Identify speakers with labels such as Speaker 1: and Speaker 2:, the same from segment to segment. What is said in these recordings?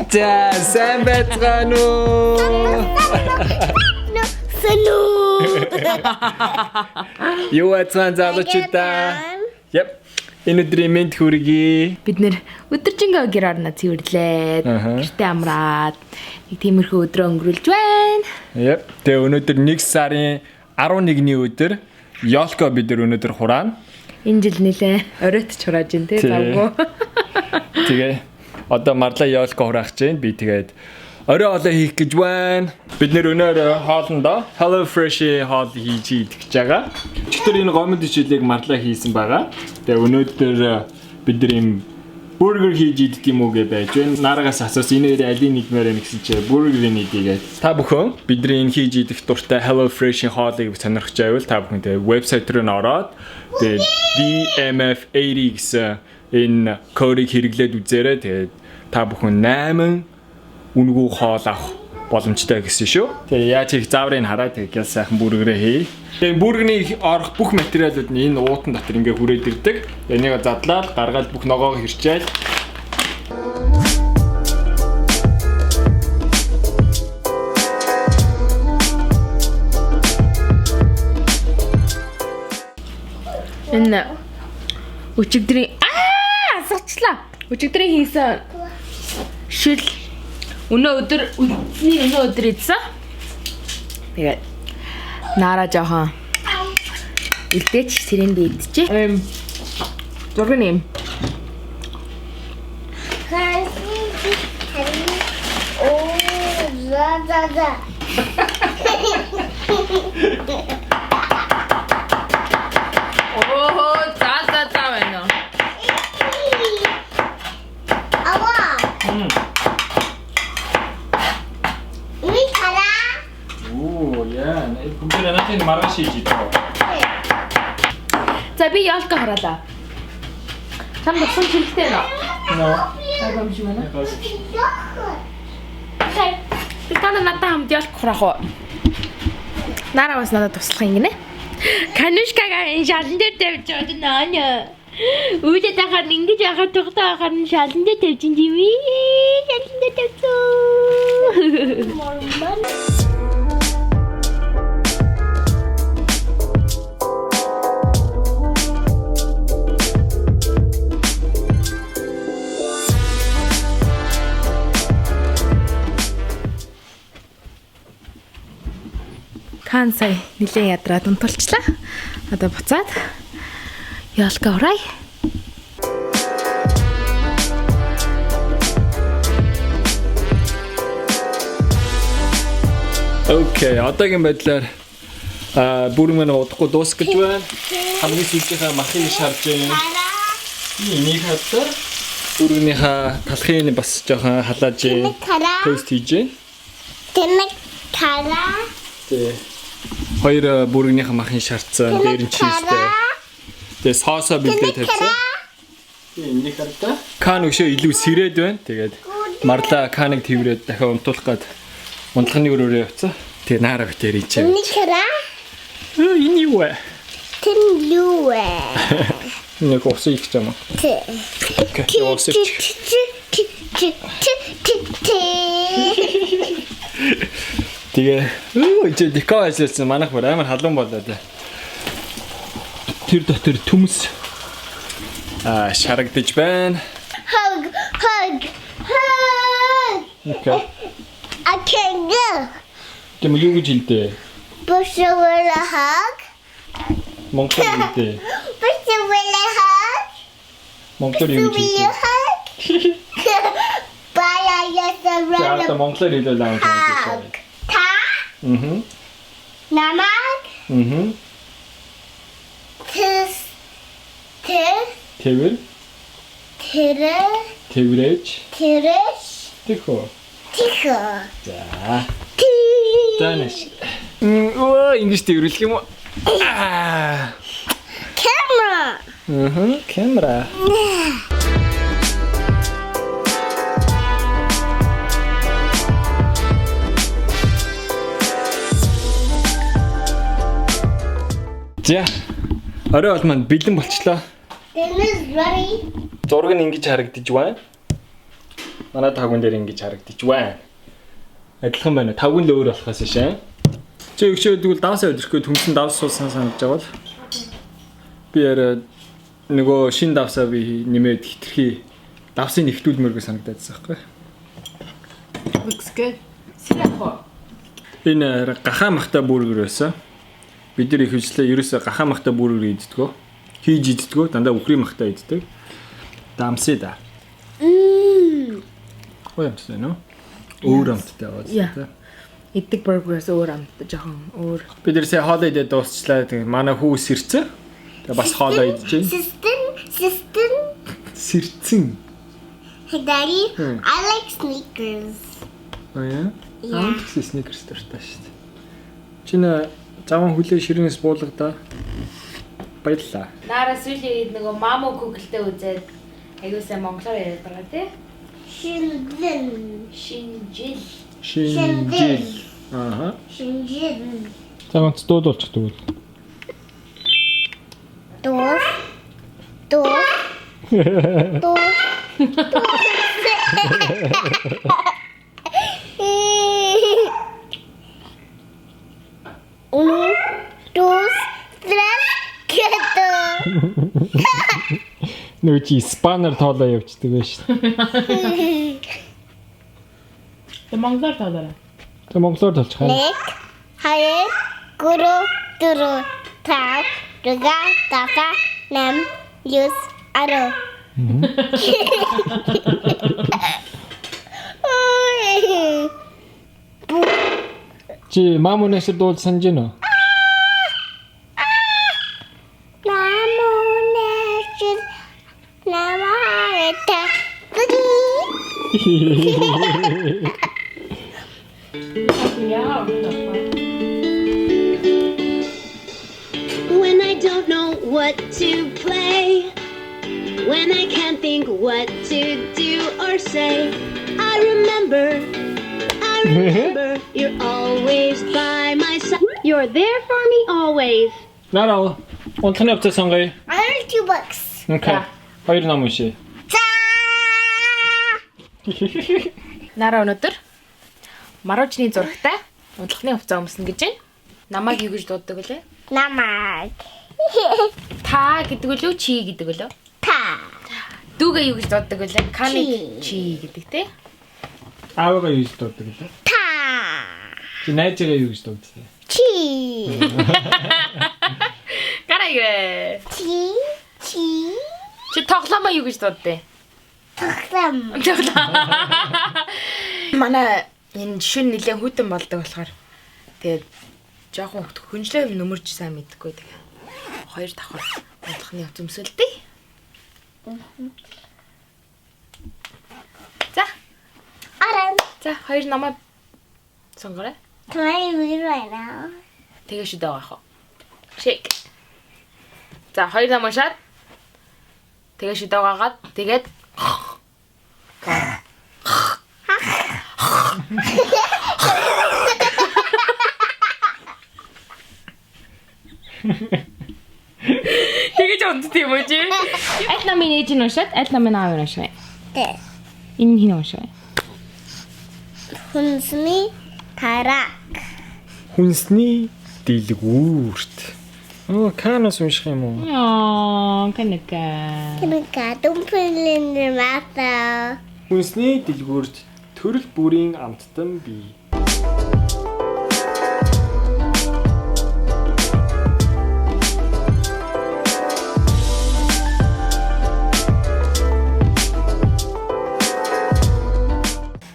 Speaker 1: За, сайн байцгаана уу? Юу ацсан залуучуудаа? Yep. Энэ өдрийн мэнд хүргэе.
Speaker 2: Бид нэр өдөржингөө гэр орно цэвэрлээд гэртээ амраад нэг тиймэрхүү өдрөө өнгөрүүлж байна.
Speaker 1: Yep. Тэгээ өнөөдөр 1 сарын 11-ний өдөр ёлко бид нар өнөөдөр хураана.
Speaker 2: Энэ жил нэлээ оройтч хурааж байна те завгүй.
Speaker 1: Тэгээ одоо Марла ёлко хураах гэж байна. Би тэгээд орой хоолой хийх гэж байна. Бид нэр өнөөдөр хоолндоо HelloFresh хоол хийж идэх гэж байгаа. Өчигдөр энэ гомд ижлийг Марла хийсэн байгаа. Тэгээ өнөөдөр бид нар юм бургер хийж идэх юм уу гэж байж байна. Нарагаас асуусан энэ алийг нэгмээр гэсэн чи бургерийн идээгээд. Та бүхэн бидний энэ хийж идэх дуртай HelloFresh-ийн хоолыг сонирхож байвал та бүхэн тэгээ вебсайт руу н ороод тэгээ DMF80 гэсэн энэ кодыг хэрэглээд үзээрэй. Тэгээд та бүхэн 8 үнгүй хоол авах боломжтой гэсэн шүү. Тэгээ яаж их зааврыг хараад тэгээ сайхан бүргэрээ хий. Тэгээ бүргэрний орох бүх материалууд нь энэ уутан дотор ингээ хүрээд ирдэг. Энийг задлаад гаргаад бүх ногоог хэрчээл.
Speaker 2: Энэ өчигдрийн сачлаа. Өчигдрийн хийсэн шил өнөө өдөр идсэн. Тэгээд Нара жоохон илдээч сэрэн би идчихэ. Зураг нэм. байна.
Speaker 1: Компьютер наатын маргааш хийж идэх.
Speaker 2: За би ёлко хараалаа. Чам дасан хэрэгтэй нөө. Агам шиг байна. Хай. Би тань надад хамт ёлко хураах уу? Нара бас надад туслах юм гинэ. Канушкага энэ шалан дээр тавьж байна. Үүдээ дахаар ингэж яхад тухтаа ахаар нь шалан дээр тавьж юм дими. Шалан дээр тавьчих. Хан сая нилээн ядраад унтулчлаа. Одоо буцаад ёлко урай.
Speaker 1: Окей, одоогийн байдлаар бүрэн мань удахгүй дуусах гэж байна. Хамгийн сүүлчийнхаа махыг шарж байна. Энийг хатаа бүрэнийхээ талхыг бас жоохон халааж тост хийж байна.
Speaker 3: Тэмэг тараа.
Speaker 1: Тэгээ хоёр бүргэнийхээ махын шарцсан, дээр нь чизтэй. Тэгээ соосоо бэлдээ тавьсан. Тэгээ энийг хардаа. Кан өшөө илүү сэрээд байна. Тэгээд Марла каныг тэрврээд дахиад унтуулах гээд унтлахны өрөөрөө явцсан. Тэгээ Нара битэр ийчээ.
Speaker 3: Энийг хараа.
Speaker 1: Энэ юу вэ?
Speaker 3: Тэн юу вэ?
Speaker 1: Нэг уусаа их юм аа. Окей, уусаа. Тэгээ чи декор ажилласан манайх бүр амар халуун болоо тэ. Тэр дотор төмс шарагдаж байна.
Speaker 3: Hug.
Speaker 1: Окей.
Speaker 3: I can go.
Speaker 1: Тэм юу гэж хэлдэ?
Speaker 3: Push will hug.
Speaker 1: Монгол хэлдэ.
Speaker 3: Push will hug.
Speaker 1: Монгол юу гэж хэлдэ?
Speaker 3: Бая ясаа
Speaker 1: За монголоор хэлээ лаа гэж.
Speaker 3: Намаг.
Speaker 1: Тэвэр. Тэврэж. Тэхөө. За. Танаш. Ингэж тэвэрлэх юм уу?
Speaker 3: Camera.
Speaker 1: Камера. За. Орой бол манд бэлэн болчлоо.
Speaker 3: This is ready.
Speaker 1: Зураг нь ингэж харагдаж байна. Манай тавган дээр ингэж харагдчих байна. Адилхан байна. Тавган л өөр болохоос шээ. Чи өгчөө тэгвэл давсаа өдөрхгүй төмсөн давс суусан санаж байгаа бол би яриа нөгөө шин давсаа би нэмээд хитрхи давсыг нэгтүүлмээргүй санагдаад байгаа байхгүй.
Speaker 2: Үгсгээ. Синапо.
Speaker 1: Энэ гахаа махта бүргэр байсан. Бид нар их хвчлээ ерөөсө гахаа махта бүргэр иддэггүй. Хийж иддэггүй. Дандаа үхрийн махта иддэг. Дамсаа да. Гоё амттай нөө. Өөр амттай байгаа.
Speaker 2: Иддэг бургераас өөр амттай жоохон өөр.
Speaker 1: Бид нар сая хоолоо идээд дуусчлаа. Тэгээ манай хүү сэрцэн. Тэгээ бас хоолоо идэж байна. Сэрцэн.
Speaker 3: Hey Daddy, I like sneakers.
Speaker 1: Oh yeah?
Speaker 3: Yeah.
Speaker 1: Sneakers дуртай шүү дээ. Чиний заван хүлээ ширнээс буулгадаа. Баярлалаа.
Speaker 2: Нара сүүлийн нөгөө мамо Google-тэй үзээд аюусаа монголоор яриад байгаа тий. Шинжил. Ааха.
Speaker 3: Шинжил.
Speaker 1: Заван дуудуулчих тэгвэл.
Speaker 3: Door. Uno, dos, tres, cuatro.
Speaker 1: Нөгөө чи спанер тоолоо явчихдаг байж шүү.
Speaker 2: Тэ монголоор тоолоо.
Speaker 1: Тэ монголоор толчих хаа.
Speaker 3: Нэг, хоёр, гурав, дөрөв, тав, дага, дага, нам, юс, аро.
Speaker 1: Чи мамунаас дууд санаж гинөө?
Speaker 4: When I don't know what to play, when I can't think what to do or say, I remember, you're always by my side. You're there for me always.
Speaker 1: Nara, онцгой явцаа сонгоё.
Speaker 3: I learned $2.
Speaker 1: Okay. Хоёр ном уншия.
Speaker 2: Нара өнөөдөр марожны зурагтай унтлахны хувцас өмснө гэж байна. Намайг юу гэж дууддаг вүлээ?
Speaker 3: Намайг.
Speaker 2: Та гэдэг үлээ, чи гэдэг үлээ?
Speaker 3: Та.
Speaker 2: Дүүгээ юу гэж дууддаг вүлээ? Каник чи гэдэг те.
Speaker 1: Аавгаа юу гэж дууддаг вэ?
Speaker 3: Та.
Speaker 1: Чи найзгаа юу гэж дууддаг вэ?
Speaker 3: Чи.
Speaker 2: Гараа.
Speaker 3: Чи.
Speaker 2: Чи тоглоомоо юу гэж дууддаг?
Speaker 3: Тоглоом.
Speaker 2: Манай энэ шин нэлээд хүйтэн болдог болохоор тэгээд жоохон хүнжлээ нөмөрч сайн мэдхгүй тэгээ. Хоёр давхар унтлахны хувцас өмсөлдөө. За, хоёр намаа сонгорой.
Speaker 3: Can I read right now?
Speaker 2: Тэгээ шүдэ байгаа хаа. Shake. За, хоёр намаа шат. Тэгээ шүдэ байгаагаад тэгээд тэгэж унтд юм уу чи? Аль намын ээж нь уншаад, аль намын аав нь уншаа.
Speaker 3: Тэ.
Speaker 2: Энэ хин уншаа.
Speaker 3: Хүнсний тарак.
Speaker 1: Хүнсний дэлгүүрт. Канаас унших юм уу?
Speaker 2: Канака.
Speaker 3: Кинка думпэлэн мата.
Speaker 1: Хүнсний дэлгүүрт төрөл бүрийн амттан бий.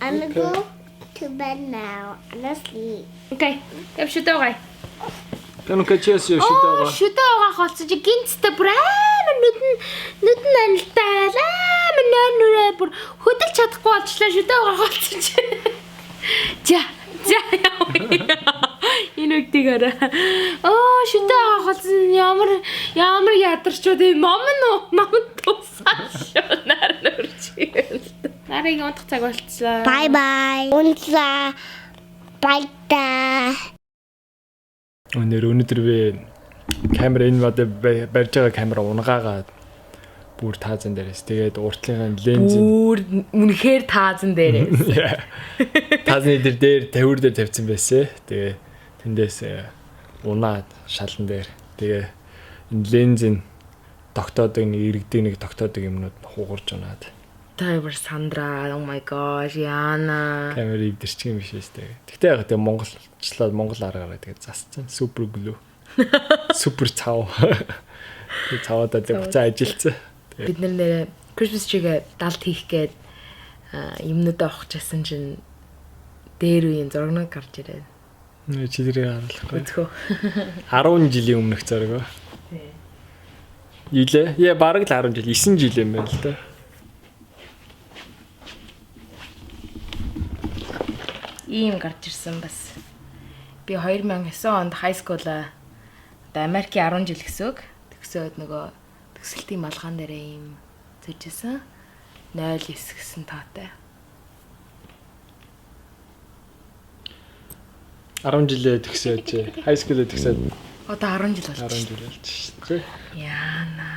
Speaker 3: I'm gonna go to bed now. I'm gonna sleep.
Speaker 2: Окей. Яв шүдэ байгаа.
Speaker 1: Канукачээс яшидаа.
Speaker 2: Шүдэ байгаа холцож гинцтэй бүр амар нүдэн анилтаа. Нөр бүр хөдөлж чадахгүй болчлаа шүдэ байгаа холцож. За яа. Энэ үгтэйгээрээ. Шүдэ байгаа холцсон ямар ядарчуд юм ном тусаа нар нөрч. Нарыг унтах цаг болчихлоо.
Speaker 3: Bye bye. Унтла. Баяртай.
Speaker 1: Өнөөдөр би камера энэ бод барьж байгаа камера унгаагаад Бүр таазан дээрээс. Тэгээд уртлынхаа ленз.
Speaker 2: Бүр үнэхээр таазан дээрээс.
Speaker 1: Таазны дээр тавиур дээр тавьсан байсан. Тэгээ тэндээс унаад шалан дээр. Тэгээ энэ лензийн тогтоодог нэг иргэдэг нэг тогтоодог юмнууд хугарч унаад.
Speaker 2: Тайвар Сандра, oh my gosh, Яна.
Speaker 1: Камер ивдэрч юм биш ээ. Тэгтээ яг тэгээ монголчлаад монгол аргаараа тэгээ засцсан. Супер глүү. Супер цав. Тэгээ цаваад тэгээ буцаа ажилтсан.
Speaker 2: Бид нэр Christmas tree-гээ далд хийх гээд юмнуудаа авахчихсан чинь дээр үеийн зургнууд гарч ирээд.
Speaker 1: Чи тэрийг харуулахгүй.
Speaker 2: Өцгөө.
Speaker 1: 10 жилийн өмнөх зураг.
Speaker 2: Тий.
Speaker 1: Илээ. Яа бараг л 10 жил, 9 жил юм байна л да.
Speaker 2: Ийм гарч ирсэн бас. Би 2009 онд high school-а Америкийн 10 жил гэсэн үг. Тэгсээд нөгөө төгсөлтийн малгаан дээрээ ийм зөжсөн. 0.9 гэсэн таатай.
Speaker 1: 10 жилээ төгсөөж, high school-ээ төгсөөд
Speaker 2: Одоо 10 жил болж
Speaker 1: 10 жил болж шүү дээ.
Speaker 2: Яна.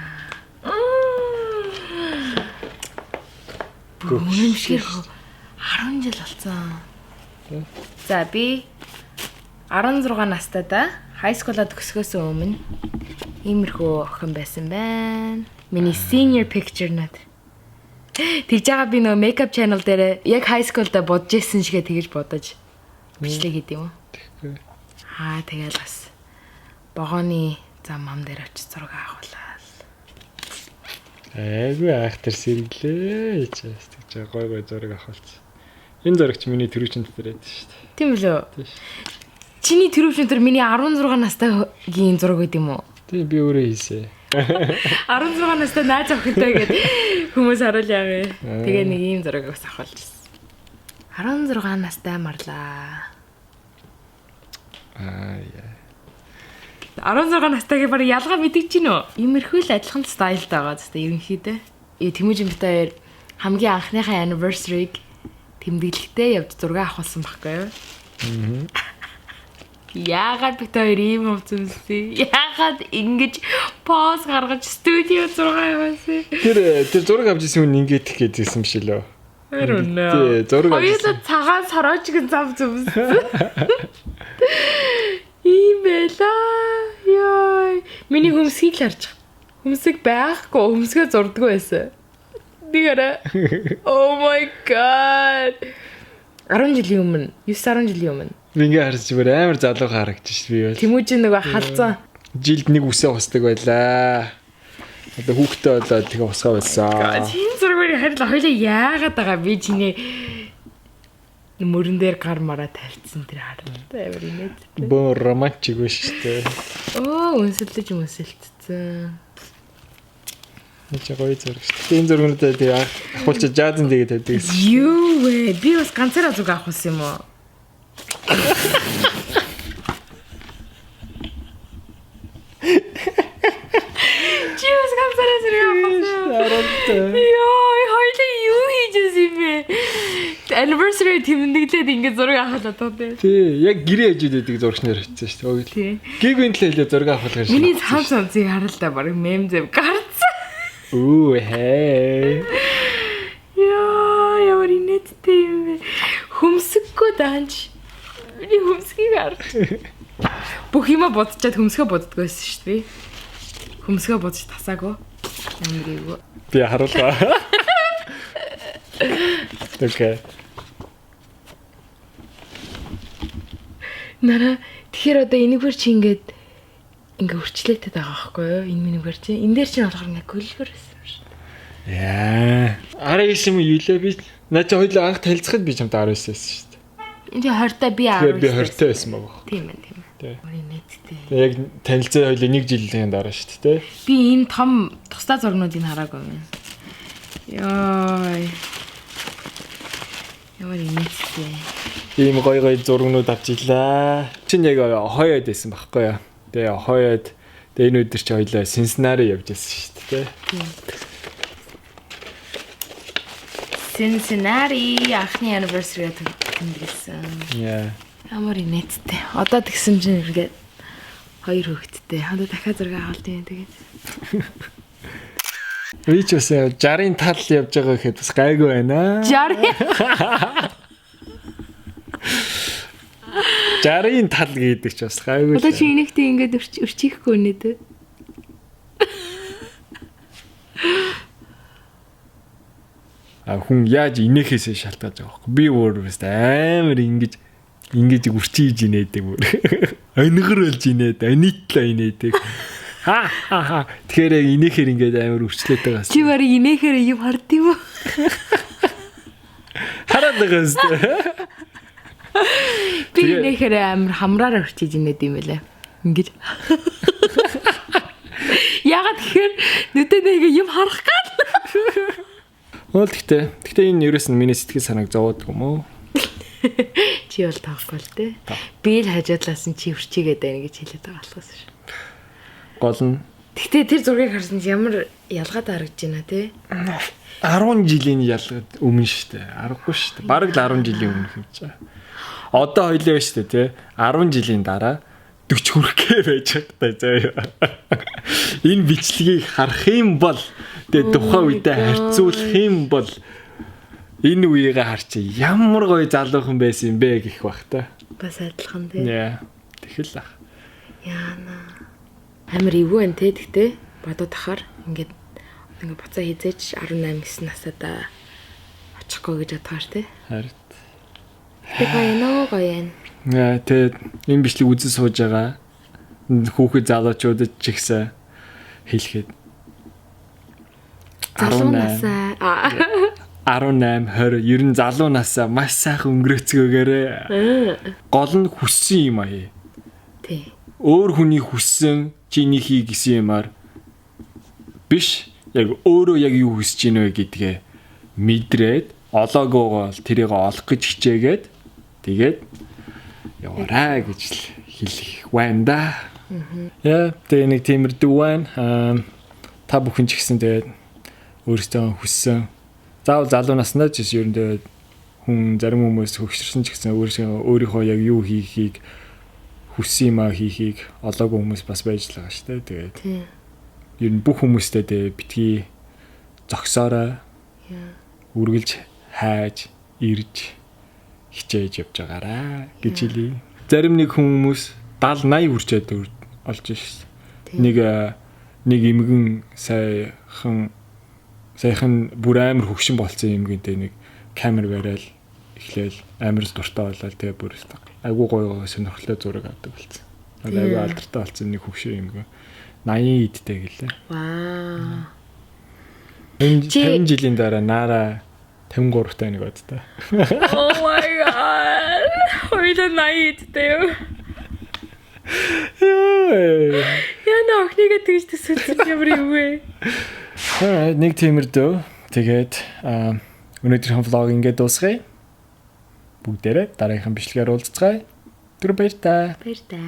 Speaker 2: Гүмшгэр 10 жил болсон. За би 16 настайдаа high school-а төгсгөөс өмнө иймэрхүү охин байсан байна. Миний senior picture над. Тэгж байгаа би нөгөө makeup channel дээр яг high school-да бодож ирсэн шигээ тэгж бодож бичлэг хийд юм уу? Тэгэл бас богооны зам ам дээр очиж зураг авахлаа.
Speaker 1: Айгүй айхтар сэргэлээ. Тэгж гой зураг авахулц. Энэ зурагч миний төрөвчөнд дээр байдаг шүү дээ.
Speaker 2: Тийм үлээ. Чиний төрөвчөнд дээр миний 16 настайгийн зураг байд юм уу?
Speaker 1: Тийм би өөрөө хийсэн.
Speaker 2: 16 настай найз охинтой гэдэг хүмүүс харуулъя. Тэгээ нэг ийм зураг бас авахулчихсан. 16 настай Марла.
Speaker 1: Яа.
Speaker 2: 16 настайг баг ялгаа мэдэж чинь үү? Иймэрхүү л адилхан стайлтай байгаа зү ерөнхийдөө. Temuujin бид хоёр хамгийн анхныхаа anniversary-г тэмдэглэлтэй явж зураг авахсан байхгүй юу? Яагаад бид хоёр ийм хувцсансэн? Яагаад ингэж поз гаргаж студио зураг аваасан?
Speaker 1: Тэр зураг авч ирсэн хүн ингээд их гэдсэн биш лөө.
Speaker 2: Тий,
Speaker 1: зураг авч
Speaker 2: хоёулаа цагаан сороочгийн зам зүмсэн. Ийм байлаа. Яй. Миний хөмсгийг л харж. Хөмсөг байхгүй, хөмсгөө зурдгүй байсан. Тэгэрэ. Oh my god. 10 жилийн өмнө, 9-10 жилийн өмнө.
Speaker 1: Би ингээ харж бүр амар залуу харагдчих ш би бол.
Speaker 2: Temuujin нөгөө халзан.
Speaker 1: Жилд нэг үсээ хусдаг байлаа. Одоо хүүхдээ болоод тэгээ усгаа байсан.
Speaker 2: Тийм зургийг харил хоёлаа яагаад байгаа би чиний мөрөн дээр гар мараа тавьчихсан тэр харалтай амар инээд.
Speaker 1: Боо романтик биш үү?
Speaker 2: Үнсэлдэж үнсэлтцэн.
Speaker 1: Эцэг гоё зураг шүү дээ. Энэ зургуудаа тэгээ авахулчаа жаазан тэгээд тавьдаг гэсэн.
Speaker 2: Юу вэ? Би бас ганцаараа зүг авахсан юм уу? Чиус ганцаараа зүг авахсан. Йой, хоёлаа юу хийж ирсэн бэ? Anniversary тэмдэглээд ингэ зураг авахлаа тоо.
Speaker 1: Тий, яг гэрээ хажууд байдаг зурагч нар очсон шүү дээ. Гэгвэн төлөө зураг авах гэж.
Speaker 2: Миний цаан цанцыг харалтаа баг мем зэв гарцсан.
Speaker 1: Оо хээ.
Speaker 2: Яа, ямар инээдтэй юм бэ? Хөмсгөө даанч. Миний хөмсгийг хар. Бүх юма бодчихад хөмсгөө боддгоойсэн шүү дээ. Хөмсгөө бодож тасаагүй. Амирээгүй.
Speaker 1: Би харуулгаа. Окей.
Speaker 2: Нара тэгэхээр одоо энийгээр чи ингээ өрчлөөтэй байгаа байхгүй юу? Энэ минийгээр чи энэ дээр чи болохоор ингээ гөлгөр байсан юм шиг.
Speaker 1: Яа. Араа юм юу лээ би. Наа чи хоёул анх танилцахад би чамд 19 байсан шүү дээ.
Speaker 2: Энд 20-та би 19.
Speaker 1: Би 20-та байсан баг.
Speaker 2: Тийм ээ, тийм ээ. Өөрийн нийтдээ.
Speaker 1: Яг танилцаа хоёул 1 жилийн дараа шүү дээ.
Speaker 2: Би энэ том тусдаа зургнуудыг хараагүй юм. Яй. Ямар инээдтэй.
Speaker 1: Ийм гоё зургнууд авчилаа. Чин яг хойод байсан байхгүй юу? Тэгээ хойод тэгээ энэ өдөр чи хоёлаа Cincinnati явж байсан шүү дээ.
Speaker 2: Cincinnati анхны anniversary тэмдэглэсэн.
Speaker 1: Яа.
Speaker 2: Ямар инээдтэй. Одоо тэгсэн чинь ингээд 2 хүүхэдтэй. Одоо дахиад зураг авалт юм тэгээд.
Speaker 1: Би ч бас 60-ын тал явж байгаа гэхэд бас гайгүй байна. 60-ын тал гэдэг ч бас гайгүй.
Speaker 2: Одоо чи инээхтэй ингээд өрчихгүй нэ тэ.
Speaker 1: Хүн яаж инээхээсээ шалтгаалж байгаа байхгүй. Би өөр бас амар ингэж үрчиж инээдэг бүр. Анигар болж инээд, анитлаа инээдэг. Тэгэхээр яг инээхээр ингээд амар үрчлээд байгаа.
Speaker 2: Чи барыг инээхээр юм хард юм уу?
Speaker 1: Хараад байгаа зү.
Speaker 2: Би инээхээр амар хамраар өрчиж инээд юм байлаа. Ингээд. Ягаад тэгэхээр нүдэ нэг юм харах гал.
Speaker 1: Хөөе гэхдээ энэ ерөөс нь миний сэтгэл санааг зовоодаг юм уу?
Speaker 2: Чи бол таахгүй л дээ. Би л хажуудлаас нь чи өрчигээд байна гэж хэлээд байгаа болохоос ш.
Speaker 1: Гол нь.
Speaker 2: Гэхдээ тэр зургийг харсан чи ямар ялгаад харагдаж байна те?
Speaker 1: 10 жилийн ялгаад өмнө шүү дээ. Аргагүй шүү дээ. Бараг л 10 жилийн өмнө хэмж байгаа. Одоо хоёлоо шүү дээ те. 10 жилийн дараа 40 хүрэхгээ байж байгаа заяа. Энэ бичлэгийг харах юм бол тэгээ тухайн үедээ харьцуулах юм бол энэ үеийг харч ямар гоё залуухан байсан юм бэ гэх бах та.
Speaker 2: Бас адилхан те.
Speaker 1: Яа. Тэгэл ах.
Speaker 2: Яана. Амар ивгүй энэ те гэхдээ бодоод ахаар ингээд буцаа хизээч 18 9 насаада очихгүй гэж бодгоор те.
Speaker 1: Харин.
Speaker 2: Тэгээ гоё юм.
Speaker 1: Яа тэгээд энэ бичлэг үзэн сууж байгаа хүүхэд залуучуудад ч ихсэн хэлэхэд 18 20 ер нь залуу насаа маш сайхан өнгөрөөцгөөгээрээ гол нь хүссэн юм аа.
Speaker 2: Тий.
Speaker 1: Өөр хүний хүссэн чиний хий гэсэн юмар биш яг өөрөө яг юу хүсэж ийнө гэдгээ мэдрээд олоогоогоо тэрийг олох гэж хичээгээд тэгээд яваарай гэж хэлэх байна да. Яа, тэгээ нэг тиймэр дүүвэн та бүхэн ч гэсэн тэгээд өөрсдөө хүссэн. Заавал залуу наснаа ч ер нь тэгээд хүн зарим хүмүүс хөгшөрсөн ч гэсэн өөрийнхөө яг юу хийхийг хүссэн юм а хийхийг олоогүй хүмүүс бас байж л байгаа шүү дээ. Тэгээд ер нь бүх хүмүүстэй тэгээд битгий зогсоорой. Үргэлж хайж, ирж хичээж явж байгаарай гэж хэлье. Зарим нэг хүмүүс 70 80 хүрчээд олж шээ. Нэг эмгэн сайхан бүр амар хөвшин болцсон эмгэнтэй нэг камер барайл эхлээл амар дуртай болоод тэгээ бүр айгуу гоё сонирхолтой зураг авдаг болсон. Айгуу алдартай болсон нэг хөвшин эмгэн 80 идтэй гэлээ.
Speaker 2: Вау.
Speaker 1: Энэ 50 жилийн дараа Nara 53 таа нэг одтой.
Speaker 2: Oh my god. Хоёул 80 идтэй юу? Яна охиныгаа тэгж төсөлсөн ямар юм бэ?
Speaker 1: Нэг тиймэр дөө. Тэгээд өнөөдрийн влог ингээд дуусгая. Бүгдээрээ дараагийн бичлэгээр уулзцгаая. Түр баяр та.
Speaker 2: Баяр та.